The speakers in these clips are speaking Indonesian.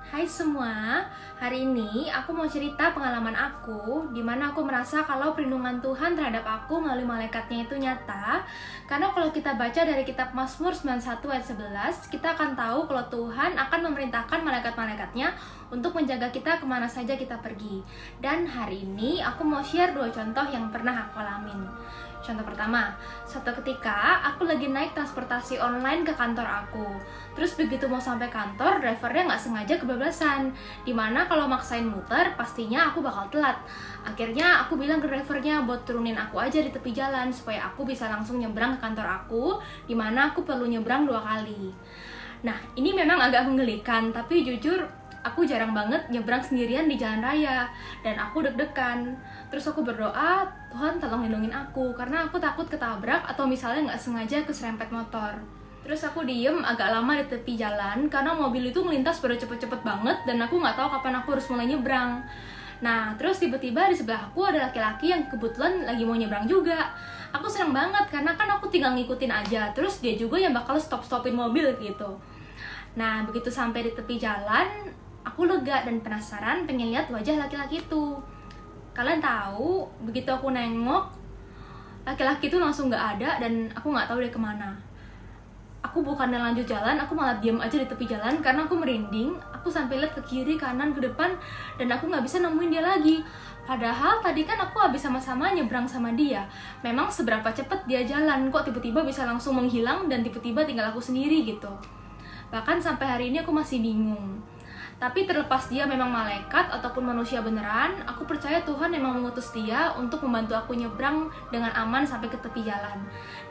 Hai semua, hari ini aku mau cerita pengalaman aku di mana aku merasa kalau perlindungan Tuhan terhadap aku melalui malaikatnya itu nyata. Karena kalau kita baca dari kitab Mazmur 91 ayat 11, kita akan tahu kalau Tuhan akan memerintahkan malaikat-malaikatnya untuk menjaga kita kemana saja kita pergi. Dan hari ini aku mau share 2 contoh yang pernah aku alamin. Contoh pertama, suatu ketika aku lagi naik transportasi online ke kantor aku. Terus begitu mau sampai kantor, drivernya nggak sengaja kebablasan. Dimana kalau maksain muter, pastinya aku bakal telat. Akhirnya aku bilang ke drivernya buat turunin aku aja di tepi jalan supaya aku bisa langsung nyebrang ke kantor aku, dimana aku perlu nyebrang 2 kali. Nah, ini memang agak menggelikan, tapi jujur aku jarang banget nyebrang sendirian di jalan raya dan aku deg-degan. Terus aku berdoa, Tuhan tolong lindungin aku karena aku takut ketabrak atau misalnya nggak sengaja keserempet motor. Terus aku diem agak lama di tepi jalan karena mobil itu melintas pada cepet-cepet banget dan aku nggak tahu kapan aku harus mulai nyebrang. Nah, terus tiba-tiba di sebelah aku ada laki-laki yang kebetulan lagi mau nyebrang juga. Aku senang banget karena kan aku tinggal ngikutin aja, terus dia juga yang bakal stop-stopin mobil gitu. Nah, begitu sampai di tepi jalan, aku lega dan penasaran pengen lihat wajah laki-laki itu. Kalian tahu, begitu aku nengok, laki-laki itu langsung gak ada dan aku gak tahu dia kemana. Aku bukannya lanjut jalan, aku malah diam aja di tepi jalan karena aku merinding. Aku sampai lihat ke kiri, kanan, ke depan, dan aku gak bisa nemuin dia lagi. Padahal tadi kan aku habis sama-sama nyebrang sama dia. Memang seberapa cepet dia jalan, kok tiba-tiba bisa langsung menghilang dan tiba-tiba tinggal aku sendiri gitu. Bahkan sampai hari ini aku masih bingung. Tapi terlepas dia memang malaikat ataupun manusia beneran, aku percaya Tuhan memang mengutus dia untuk membantu aku nyebrang dengan aman sampai ke tepi jalan.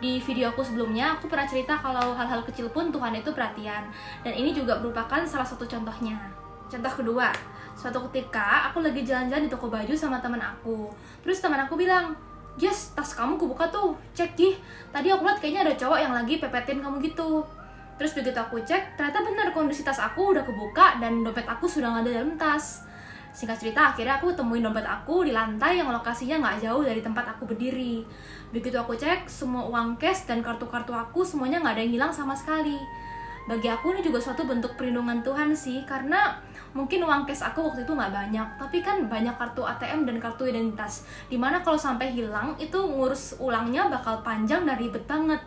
Di video aku sebelumnya, aku pernah cerita kalau hal-hal kecil pun Tuhan itu perhatian. Dan ini juga merupakan salah satu contohnya. Contoh kedua, suatu ketika aku lagi jalan-jalan di toko baju sama teman aku. Terus teman aku bilang, "Jess, tas kamu kebuka tuh, cek Gih. Tadi aku lihat kayaknya ada cowok yang lagi pepetin kamu gitu." Terus begitu aku cek, ternyata benar kondisi tas aku udah kebuka dan dompet aku sudah nggak ada dalam tas. Singkat cerita, akhirnya aku temuin dompet aku di lantai yang lokasinya nggak jauh dari tempat aku berdiri. Begitu aku cek, semua uang cash dan kartu-kartu aku semuanya nggak ada yang hilang sama sekali. Bagi aku ini juga suatu bentuk perlindungan Tuhan sih, karena mungkin uang cash aku waktu itu nggak banyak, tapi kan banyak kartu ATM dan kartu identitas. Dimana kalau sampai hilang, itu ngurus ulangnya bakal panjang dan ribet banget.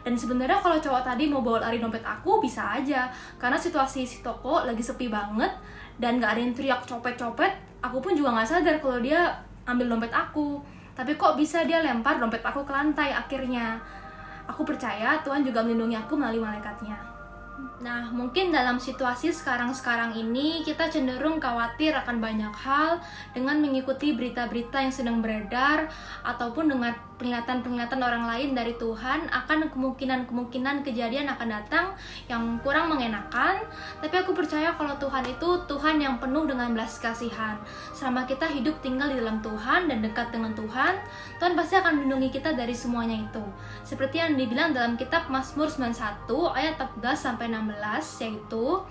Dan sebenarnya kalau cowok tadi mau bawa lari dompet aku bisa aja, karena situasi si toko lagi sepi banget dan gak ada yang teriak copet-copet. Aku pun juga gak sadar kalau dia ambil dompet aku, tapi kok bisa dia lempar dompet aku ke lantai akhirnya. Aku percaya Tuhan juga melindungi aku melalui malaikatnya. Nah, mungkin dalam situasi sekarang-sekarang ini kita cenderung khawatir akan banyak hal dengan mengikuti berita-berita yang sedang beredar ataupun dengan peringatan-peringatan orang lain dari Tuhan akan kemungkinan-kemungkinan kejadian akan datang yang kurang mengenakan. Tapi aku percaya kalau Tuhan itu Tuhan yang penuh dengan belas kasihan. Selama kita hidup tinggal di dalam Tuhan dan dekat dengan Tuhan, Tuhan pasti akan melindungi kita dari semuanya itu. Seperti yang dibilang dalam kitab Mazmur 91 ayat 14-16, yaitu,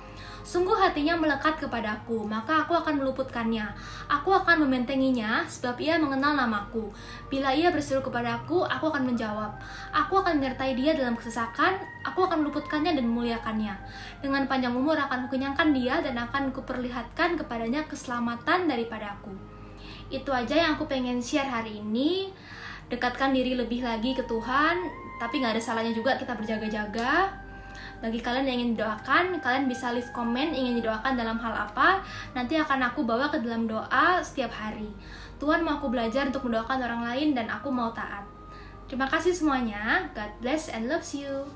"Sungguh hatinya melekat kepadaku, maka aku akan meluputkannya. Aku akan membentenginya, sebab ia mengenal namaku. Bila ia berseru kepadaku, aku akan menjawab. Aku akan menyertai dia dalam kesesakan, aku akan meluputkannya dan memuliakannya. Dengan panjang umur akan kukenyangkan dia dan akan kuperlihatkan kepadanya keselamatan daripada aku." Itu aja yang aku pengen share hari ini. Dekatkan diri lebih lagi ke Tuhan, tapi gak ada salahnya juga kita berjaga-jaga. Bagi kalian yang ingin didoakan, kalian bisa leave komen ingin didoakan dalam hal apa. Nanti akan aku bawa ke dalam doa setiap hari. Tuhan mau aku belajar untuk mendoakan orang lain dan aku mau taat. Terima kasih semuanya. God bless and loves you.